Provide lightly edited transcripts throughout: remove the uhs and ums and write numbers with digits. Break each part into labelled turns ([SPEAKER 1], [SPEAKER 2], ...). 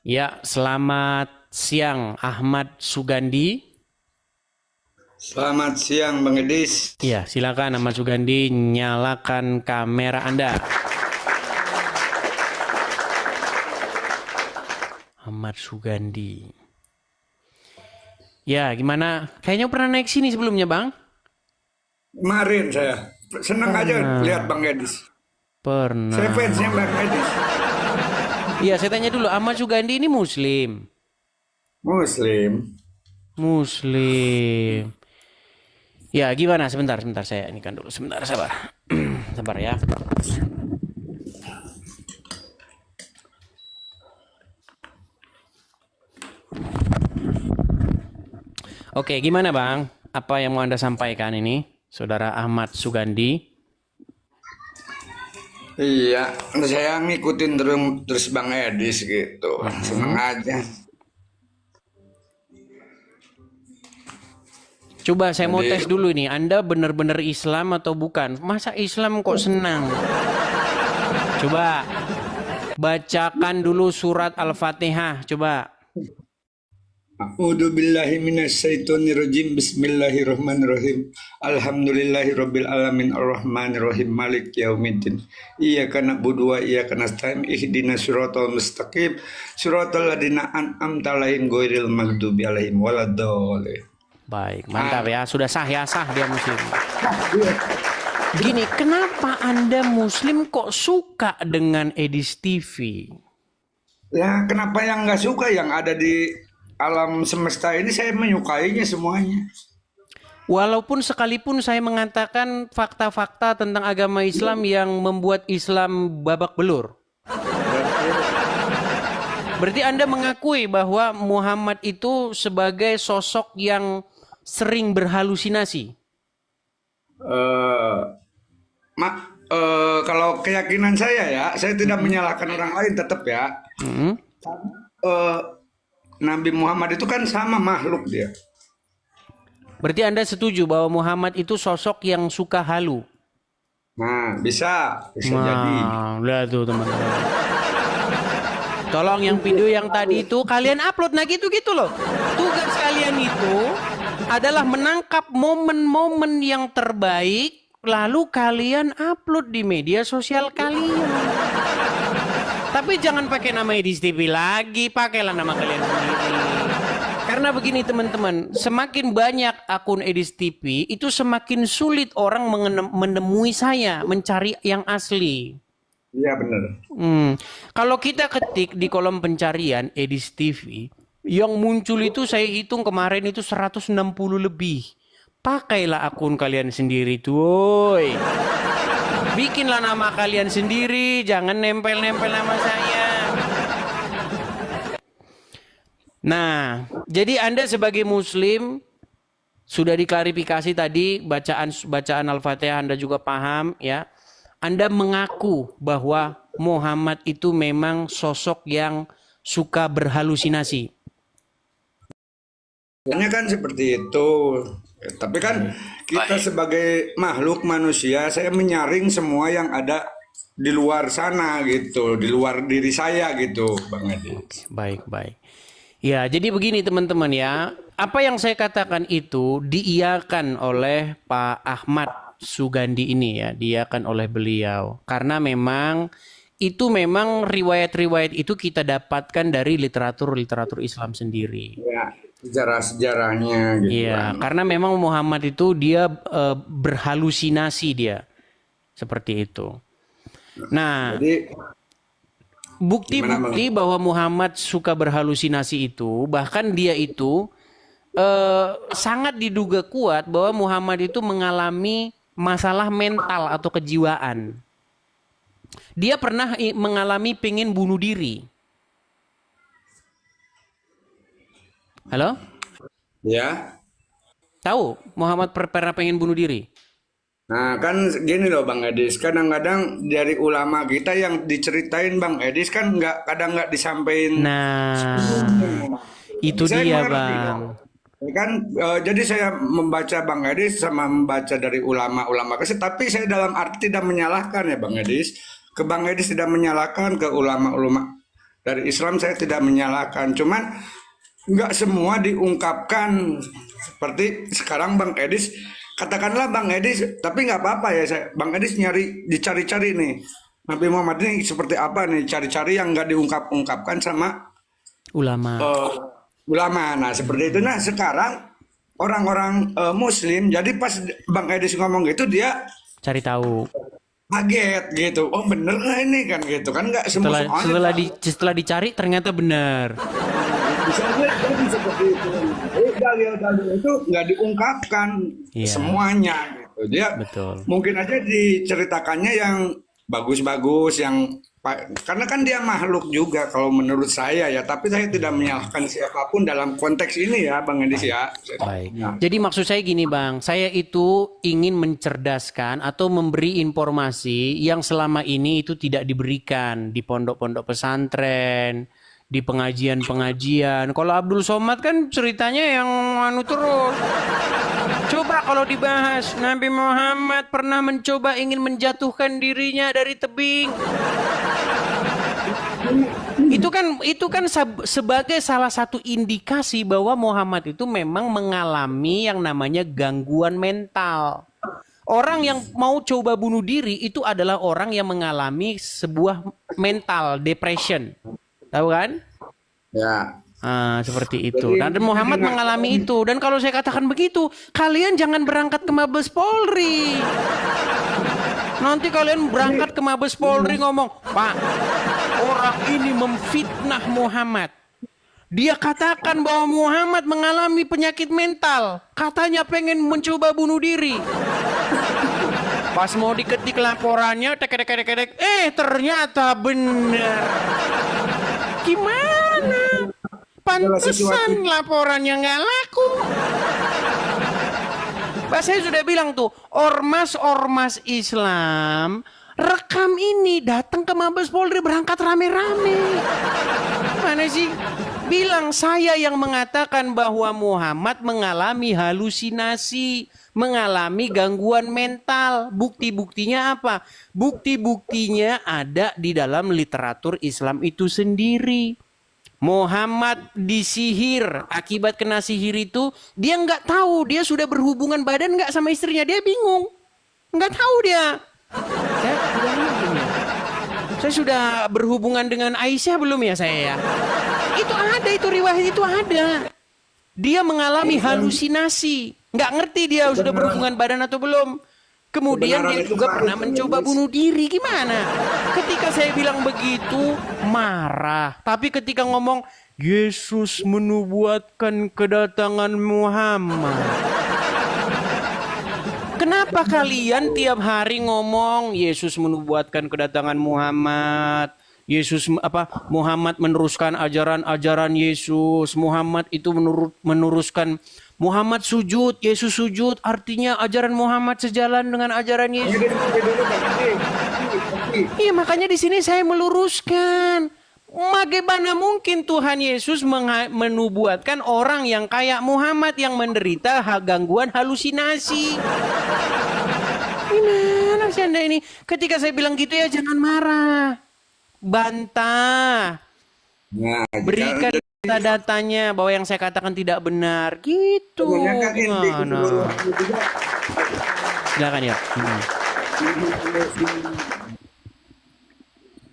[SPEAKER 1] Ya, selamat siang Ahmad Sugandi.
[SPEAKER 2] Selamat siang Bang Edis.
[SPEAKER 1] Ya, silakan Ahmad Sugandi, nyalakan kamera Anda. Ahmad Sugandi. Ya, gimana? Kayaknya pernah naik sini sebelumnya, Bang?
[SPEAKER 2] Kemarin saya senang aja lihat Bang Edis. Saya
[SPEAKER 1] Pernah.
[SPEAKER 2] fansnya Bang Edis.
[SPEAKER 1] Iya, saya tanya dulu, Ahmad Sugandi ini Muslim?
[SPEAKER 2] Muslim.
[SPEAKER 1] Muslim. Ya, gimana? Sebentar, saya ini kan dulu. Sebentar, sabar. Sabar ya. Oke, gimana Bang? Apa yang mau Anda sampaikan ini, Saudara Ahmad Sugandi?
[SPEAKER 2] Iya, saya ngikutin terus Bang Edis gitu. Senang aja.
[SPEAKER 1] Coba saya mau
[SPEAKER 2] Jadi
[SPEAKER 1] tes dulu nih, Anda benar-benar Islam atau bukan? Masa Islam kok senang? Coba bacakan dulu surat Al-Fatihah, coba.
[SPEAKER 2] A'udzu billahi minasyaitonirrajim. Bismillahirrahmanirrahim. Alhamdulillahirabbil alamin arrahmanirrahim maliki yaumiddin. Iyyaka na'budu wa iyyaka nasta'in ihdinas siratal mustaqim siratal ladzina an'amta 'alaihim ghairil maghdubi alaihim waladdallin.
[SPEAKER 1] Baik, mantap ya. Sudah sah ya, sah dia Muslim. Gini, kenapa Anda Muslim kok suka dengan Edis TV?
[SPEAKER 2] Ya, kenapa yang nggak suka yang ada di alam semesta ini saya menyukainya semuanya.
[SPEAKER 1] Walaupun sekalipun saya mengatakan fakta-fakta tentang agama Islam yang membuat Islam babak belur. Berarti Anda mengakui bahwa Muhammad itu sebagai sosok yang sering berhalusinasi.
[SPEAKER 2] Eh, kalau keyakinan saya tidak menyalahkan orang lain tetap ya.
[SPEAKER 1] Hmm.
[SPEAKER 2] Eh, Nabi Muhammad itu kan sama makhluk dia.
[SPEAKER 1] Berarti Anda setuju bahwa Muhammad itu sosok yang suka halu.
[SPEAKER 2] Nah, bisa jadi.
[SPEAKER 1] Nah, lihat tuh teman-teman. Tolong yang video yang tadi itu kalian upload. Nah gitu-gitu loh. Tugas kalian itu adalah menangkap momen-momen yang terbaik, lalu kalian upload di media sosial kalian. Tapi jangan pakai nama Edis TV lagi, pakailah nama kalian sendiri. Karena begini teman-teman, semakin banyak akun Edis TV, itu semakin sulit orang menemui saya, mencari yang asli.
[SPEAKER 2] Iya benar.
[SPEAKER 1] Kalau kita ketik di kolom pencarian Edis TV, yang muncul itu saya hitung kemarin itu 160 lebih. Pakailah akun kalian sendiri tuh. Bikinlah nama kalian sendiri, jangan nempel-nempel nama saya. Nah, jadi Anda sebagai Muslim sudah diklarifikasi tadi bacaan Al-Fatihah Anda juga paham ya. Anda mengaku bahwa Muhammad itu memang sosok yang suka berhalusinasi.
[SPEAKER 2] Hanya kan seperti itu. Tapi kan kita sebagai makhluk manusia, saya menyaring semua yang ada di luar sana gitu, di luar diri saya gitu, Bang Edis.
[SPEAKER 1] Baik. Ya, jadi begini teman-teman ya. Apa yang saya katakan itu diiyakan oleh Pak Ahmad Sugandi ini ya. Diiyakan oleh beliau. Karena memang riwayat-riwayat itu kita dapatkan dari literatur Islam sendiri.
[SPEAKER 2] Ya, sejarah-sejarahnya gitu
[SPEAKER 1] Iya,
[SPEAKER 2] kan.
[SPEAKER 1] karena memang Muhammad itu dia berhalusinasi dia. Seperti itu. Nah,
[SPEAKER 2] Jadi
[SPEAKER 1] bukti-bukti bahwa Muhammad suka berhalusinasi itu, bahkan dia itu sangat diduga kuat bahwa Muhammad itu mengalami masalah mental atau kejiwaan. Dia pernah mengalami pengen bunuh diri. Halo?
[SPEAKER 2] ya.
[SPEAKER 1] Tahu Muhammad pernah pengen bunuh diri?
[SPEAKER 2] Nah, kan gini loh Bang Edis, kadang-kadang dari ulama kita yang diceritain Bang Edis kan kadang nggak disampaikan.
[SPEAKER 1] Nah, itu
[SPEAKER 2] Saya
[SPEAKER 1] dia
[SPEAKER 2] mengerti,
[SPEAKER 1] Bang.
[SPEAKER 2] ya kan, jadi saya membaca Bang Edis sama membaca dari ulama-ulama kasih, tapi saya dalam arti tidak menyalahkan ya Bang Edis. Ke Bang Edis tidak menyalahkan, ke ulama-ulama Dari Islam saya tidak menyalahkan, cuman nggak semua diungkapkan seperti sekarang Bang Edis. Katakanlah Bang Edis, tapi nggak apa-apa ya, Bang Edis dicari-cari nih Nabi Muhammad ini seperti apa nih, cari-cari yang nggak diungkapkan sama
[SPEAKER 1] Ulama.
[SPEAKER 2] ulama. Nah seperti itu. Nah sekarang orang-orang Muslim, jadi pas Bang Edis ngomong gitu dia
[SPEAKER 1] Cari tahu.
[SPEAKER 2] kaget gitu. Oh bener nggak ini kan gitu kan, nggak semua
[SPEAKER 1] Setelah dicari ternyata benar.
[SPEAKER 2] bisa jadi seperti itu. Dalil-dalil itu nggak diungkapkan
[SPEAKER 1] Iya.
[SPEAKER 2] semuanya gitu. Dia
[SPEAKER 1] Betul.
[SPEAKER 2] mungkin aja diceritakannya yang bagus-bagus, yang karena kan dia makhluk juga kalau menurut saya ya. Tapi saya tidak menyalahkan siapapun dalam konteks ini ya Bang Edis ya.
[SPEAKER 1] Baik.
[SPEAKER 2] Nah,
[SPEAKER 1] Jadi maksud saya gini Bang, saya itu ingin mencerdaskan atau memberi informasi yang selama ini itu tidak diberikan di pondok-pondok pesantren, di pengajian-pengajian. Kalau Abdul Somad kan ceritanya yang anu terus. Coba kalau dibahas, Nabi Muhammad pernah mencoba ingin menjatuhkan dirinya dari tebing. Itu kan sebagai salah satu indikasi bahwa Muhammad itu memang mengalami yang namanya gangguan mental. Orang yang mau coba bunuh diri itu adalah orang yang mengalami sebuah mental depression. Tahu kan?
[SPEAKER 2] ya.
[SPEAKER 1] Seperti itu. Dan Muhammad mengalami itu. Dan kalau saya katakan begitu, kalian jangan berangkat ke Mabes Polri. Nanti kalian berangkat ke Mabes Polri ngomong, Pak, orang ini memfitnah Muhammad. Dia katakan bahwa Muhammad mengalami penyakit mental. Katanya pengen mencoba bunuh diri. Pas mau diketik laporannya, tek-tek-tek-tek, ternyata benar. Gimana? Pantesan laporannya nggak laku. Pak, saya sudah bilang tuh, ormas-ormas Islam rekam ini, datang ke Mabes Polri, berangkat rame-rame. Mana sih? Bilang saya yang mengatakan bahwa Muhammad mengalami halusinasi, mengalami gangguan mental. Bukti-buktinya apa? Bukti-buktinya ada di dalam literatur Islam itu sendiri. Muhammad disihir, akibat kena sihir itu dia nggak tahu dia sudah berhubungan badan nggak sama istrinya, dia bingung, nggak tahu dia. Saya sudah berhubungan dengan Aisyah belum ya saya ya? Itu ada, itu riwayat itu ada. Dia mengalami halusinasi, nggak ngerti dia sudah berhubungan badan atau belum. Kemudian dia juga pernah mencoba bunuh diri. Gimana? Ketika saya bilang begitu, marah. Tapi ketika ngomong, Yesus menubuatkan kedatangan Muhammad. Kenapa kalian tiap hari ngomong, Yesus menubuatkan kedatangan Muhammad? Muhammad meneruskan ajaran-ajaran Yesus. Muhammad itu meneruskan, Muhammad sujud, Yesus sujud, artinya ajaran Muhammad sejalan dengan ajaran Yesus. Iya, makanya di sini saya meluruskan. Bagaimana mungkin Tuhan Yesus menubuatkan orang yang kayak Muhammad yang menderita gangguan halusinasi? Gimana sih Anda ini? Ketika saya bilang gitu ya jangan marah. Bantah. Berikan data-datanya bahwa yang saya katakan tidak benar. Gitu. Gimana? Silakan ya.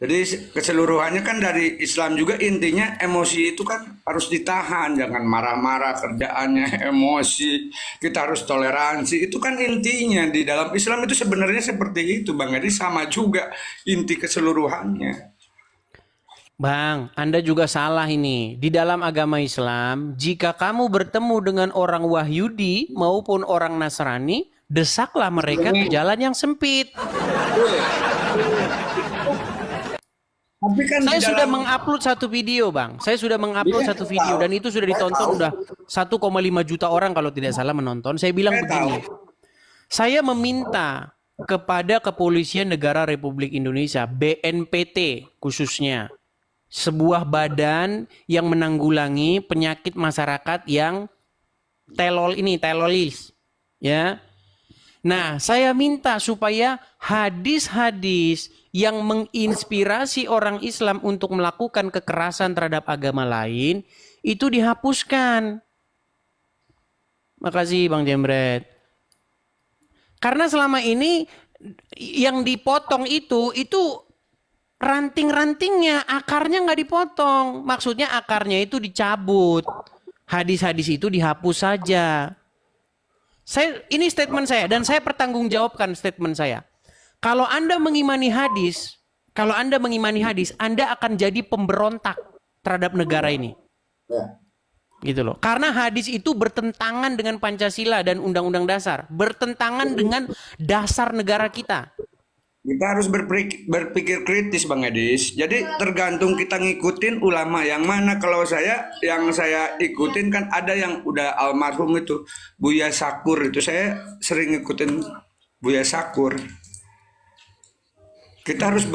[SPEAKER 2] Jadi keseluruhannya kan dari Islam juga intinya emosi itu kan harus ditahan, jangan marah-marah kerjaannya emosi, kita harus toleransi, itu kan intinya di dalam Islam itu sebenarnya seperti itu Bang. Jadi sama juga inti keseluruhannya.
[SPEAKER 1] Bang, Anda juga salah ini. Di dalam agama Islam, jika kamu bertemu dengan orang Wahyudi maupun orang Nasrani, desaklah mereka ke jalan yang sempit.
[SPEAKER 2] Tapi kan
[SPEAKER 1] saya sudah mengupload satu video, Bang. Saya sudah mengupload satu video dan itu sudah ditonton udah 1,5 juta orang kalau tidak salah menonton. Saya bilang begini. Saya meminta kepada Kepolisian Negara Republik Indonesia, BNPT khususnya, sebuah badan yang menanggulangi penyakit masyarakat yang telolis, ya. Nah, saya minta supaya hadis-hadis yang menginspirasi orang Islam untuk melakukan kekerasan terhadap agama lain itu dihapuskan. Makasih Bang Jembret. Karena selama ini yang dipotong itu ranting-rantingnya, akarnya nggak dipotong. Maksudnya akarnya itu dicabut. Hadis-hadis itu dihapus saja. Ini statement saya dan saya pertanggungjawabkan statement saya. Kalau Anda mengimani hadis, Anda akan jadi pemberontak terhadap negara ini.
[SPEAKER 2] Ya.
[SPEAKER 1] Gitu loh. Karena hadis itu bertentangan dengan Pancasila dan Undang-Undang Dasar, bertentangan dengan dasar negara kita.
[SPEAKER 2] Kita harus berpikir kritis Bang Edis. Jadi tergantung kita ngikutin ulama yang mana. Kalau yang saya ikutin kan ada yang udah almarhum itu Buya Sakur, itu saya sering ngikutin Buya Sakur. Kita harus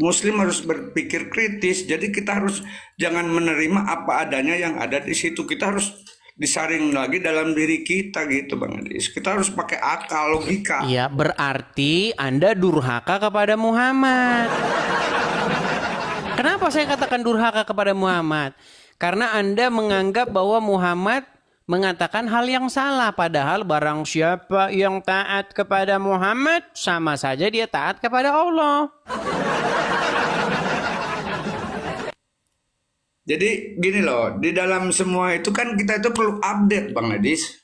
[SPEAKER 2] Muslim harus berpikir kritis. Jadi kita harus jangan menerima apa adanya yang ada di situ. Kita harus disaring lagi dalam diri kita gitu Bang Edis. Kita harus pakai akal, logika.
[SPEAKER 1] Iya, berarti Anda durhaka kepada Muhammad. Kenapa saya katakan durhaka kepada Muhammad? Karena Anda menganggap bahwa Muhammad mengatakan hal yang salah. Padahal barang siapa yang taat kepada Muhammad, sama saja dia taat kepada Allah.
[SPEAKER 2] Jadi gini loh, di dalam semua itu kan kita itu perlu update Bang Edis.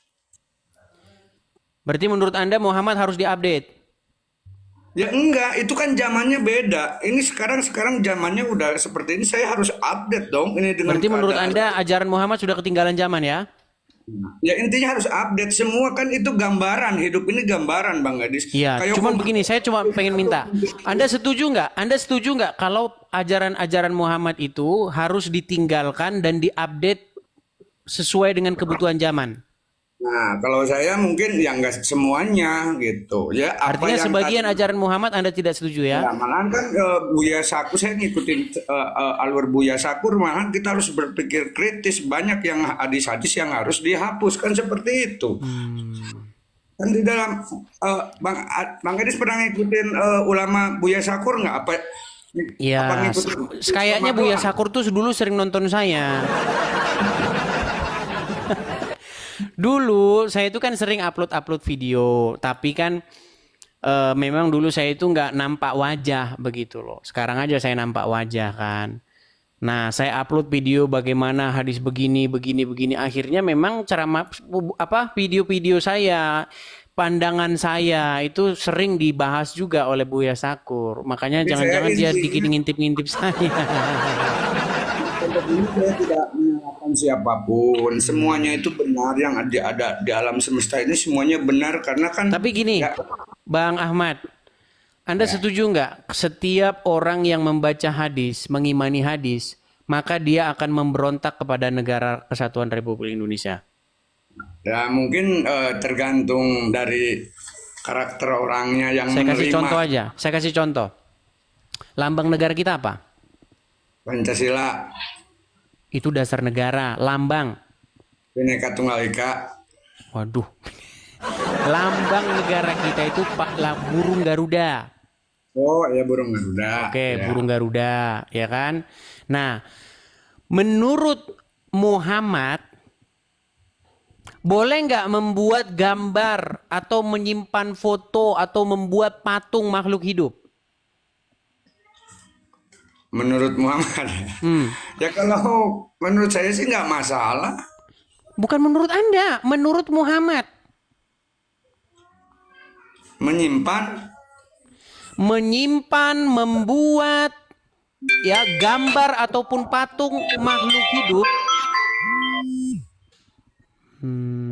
[SPEAKER 1] Berarti menurut Anda Muhammad harus diupdate?
[SPEAKER 2] Ya enggak, itu kan zamannya beda. Ini sekarang zamannya udah seperti ini, saya harus update dong ini dengan
[SPEAKER 1] Berarti menurut
[SPEAKER 2] keadaan.
[SPEAKER 1] Anda ajaran Muhammad sudah ketinggalan zaman ya?
[SPEAKER 2] Ya intinya harus update semua kan, itu gambaran, hidup ini gambaran Bang Edis.
[SPEAKER 1] Iya,
[SPEAKER 2] Kayak
[SPEAKER 1] cuman begini, saya cuma pengen minta. Anda setuju nggak kalau ajaran-ajaran Muhammad itu harus ditinggalkan dan diupdate sesuai dengan kebutuhan zaman?
[SPEAKER 2] Nah, kalau saya mungkin ya enggak semuanya gitu. Ya, apa
[SPEAKER 1] Artinya
[SPEAKER 2] yang
[SPEAKER 1] sebagian ajaran Muhammad Anda tidak setuju ya?
[SPEAKER 2] ya, malahan kan Buya Sakur, saya ngikutin alur Buya Sakur, malahan kita harus berpikir kritis, banyak yang hadis-hadis yang harus dihapus kan seperti itu. Kan di dalam Bang Edis pernah ngikutin ulama Buya Sakur nggak?
[SPEAKER 1] Ya, kayaknya Buya Sakur tuh dulu sering nonton saya. Dulu saya itu kan sering upload video, tapi kan memang dulu saya itu nggak nampak wajah begitu loh. Sekarang aja saya nampak wajah kan. Nah, saya upload video bagaimana hadis begini. Akhirnya memang video-video saya, pandangan saya itu sering dibahas juga oleh Buya Sakur. Makanya jangan-jangan dia dikit ngintip-ngintip saya.
[SPEAKER 2] Untuk ini saya tidak menyalahkan siapapun. Semuanya itu benar, yang ada di alam semesta ini semuanya benar karena kan.
[SPEAKER 1] Tapi gini,
[SPEAKER 2] ya,
[SPEAKER 1] Bang Ahmad, Anda setuju nggak setiap orang yang membaca hadis, mengimani hadis, maka dia akan memberontak kepada negara Kesatuan Republik Indonesia?
[SPEAKER 2] ya mungkin tergantung dari karakter orangnya yang
[SPEAKER 1] Saya
[SPEAKER 2] menerima.
[SPEAKER 1] kasih contoh aja. Saya kasih contoh. Lambang negara kita apa?
[SPEAKER 2] Pancasila,
[SPEAKER 1] Itu dasar negara. Lambang.
[SPEAKER 2] Bhinneka Tunggal Ika.
[SPEAKER 1] Waduh. Lambang negara kita itu burung Garuda.
[SPEAKER 2] Oh ya, burung Garuda.
[SPEAKER 1] Oke,
[SPEAKER 2] Ya.
[SPEAKER 1] burung Garuda, ya kan? Nah, menurut Muhammad, boleh nggak membuat gambar atau menyimpan foto atau membuat patung makhluk hidup?
[SPEAKER 2] Menurut Muhammad, ya kalau menurut saya sih nggak masalah.
[SPEAKER 1] Bukan menurut Anda, menurut Muhammad. Menyimpan, membuat ya gambar ataupun patung makhluk hidup.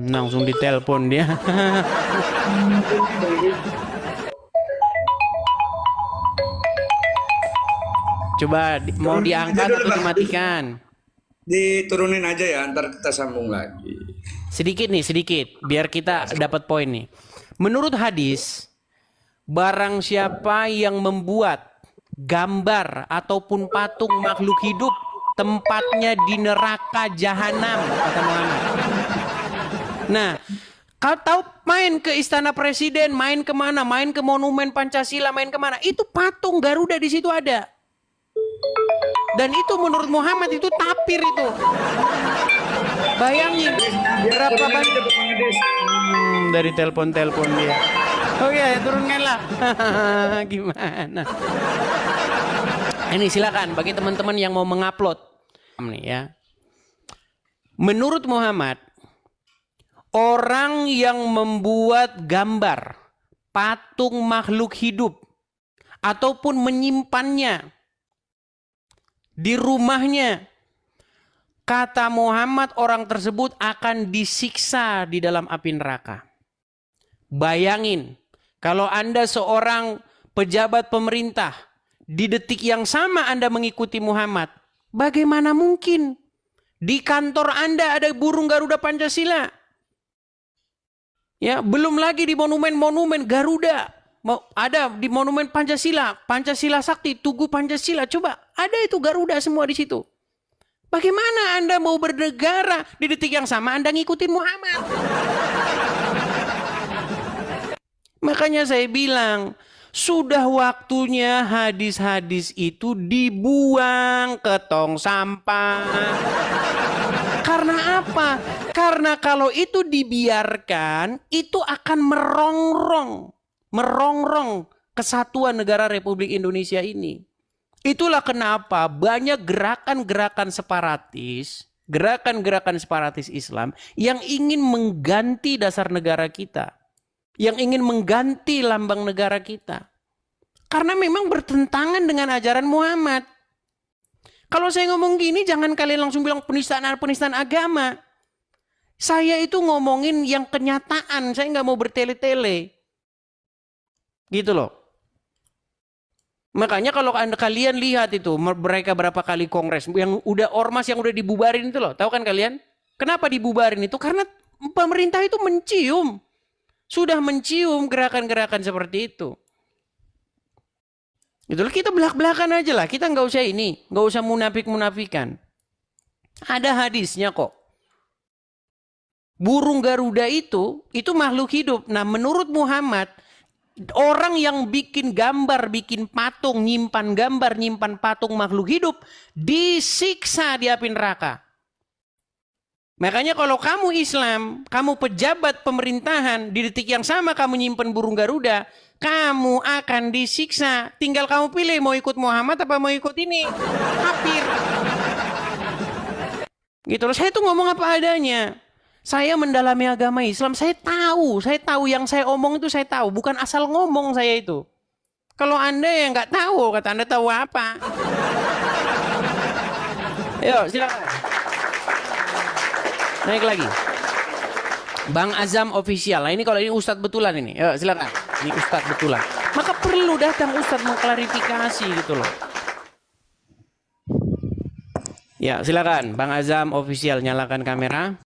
[SPEAKER 1] Langsung ditelepon dia. Coba mau diangkat atau dimatikan?
[SPEAKER 2] Diturunin aja ya, ntar kita sambung lagi.
[SPEAKER 1] Sedikit, biar kita dapat poin nih. Menurut hadis, barang siapa yang membuat gambar ataupun patung makhluk hidup, tempatnya di neraka jahanam, kata Muhammad. Nah, Kau tahu main ke Istana Presiden, main kemana, main ke Monumen Pancasila, main kemana, itu patung Garuda di situ ada. Dan itu menurut Muhammad itu tapir itu. Bayangin berapa banyak dari telepon-telepon dia. Oh ya, turunkanlah. Gimana? Ini silakan bagi teman-teman yang mau mengupload. Nih ya. Menurut Muhammad, orang yang membuat gambar patung makhluk hidup ataupun menyimpannya di rumahnya, kata Muhammad, orang tersebut akan disiksa di dalam api neraka. Bayangin, kalau Anda seorang pejabat pemerintah, di detik yang sama Anda mengikuti Muhammad, bagaimana mungkin di kantor Anda ada burung Garuda Pancasila? Ya, belum lagi di monumen-monumen Garuda. Ada di monumen Pancasila, Pancasila Sakti, Tugu Pancasila. Coba, ada itu Garuda semua di situ. Bagaimana Anda mau bernegara di detik yang sama Anda ngikutin Muhammad? Makanya saya bilang, sudah waktunya hadis-hadis itu dibuang ke tong sampah. Karena apa? Karena kalau itu dibiarkan, itu akan merongrong kesatuan negara Republik Indonesia ini. Itulah kenapa banyak gerakan-gerakan separatis Islam yang ingin mengganti dasar negara kita, yang ingin mengganti lambang negara kita. Karena memang bertentangan dengan ajaran Muhammad. Kalau saya ngomong gini, jangan kalian langsung bilang penistaan agama. Saya itu ngomongin yang kenyataan, saya nggak mau bertele-tele. Gitu loh. Makanya kalau kalian lihat itu, mereka berapa kali kongres, yang udah ormas yang udah dibubarin itu loh. Tahu kan kalian? Kenapa dibubarin itu? Karena pemerintah itu sudah mencium gerakan-gerakan seperti itu. Itulah, kita belak-belakan aja lah. Kita nggak usah munafik-munafikan. Ada hadisnya kok. Burung Garuda itu makhluk hidup. Nah, menurut Muhammad, orang yang bikin gambar, bikin patung, nyimpan gambar, nyimpan patung makhluk hidup, disiksa di api neraka. Makanya kalau kamu Islam, kamu pejabat pemerintahan, di detik yang sama kamu nyimpan burung Garuda, kamu akan disiksa. Tinggal kamu pilih mau ikut Muhammad apa mau ikut ini. Kafir. Gitu loh. Saya tuh ngomong apa adanya. Saya mendalami agama Islam, saya tahu yang saya omong itu saya tahu, bukan asal ngomong saya itu. Kalau Anda yang nggak tahu, kata Anda tahu apa? Yuk, silakan. Naik lagi. Bang Azam Official. Nah, ini kalau ini Ustadz betulan ini. Yuk, silakan. Ini Ustadz betulan. Maka perlu datang Ustadz mengklarifikasi gitu loh. Ya, silakan Bang Azam Official, nyalakan kamera.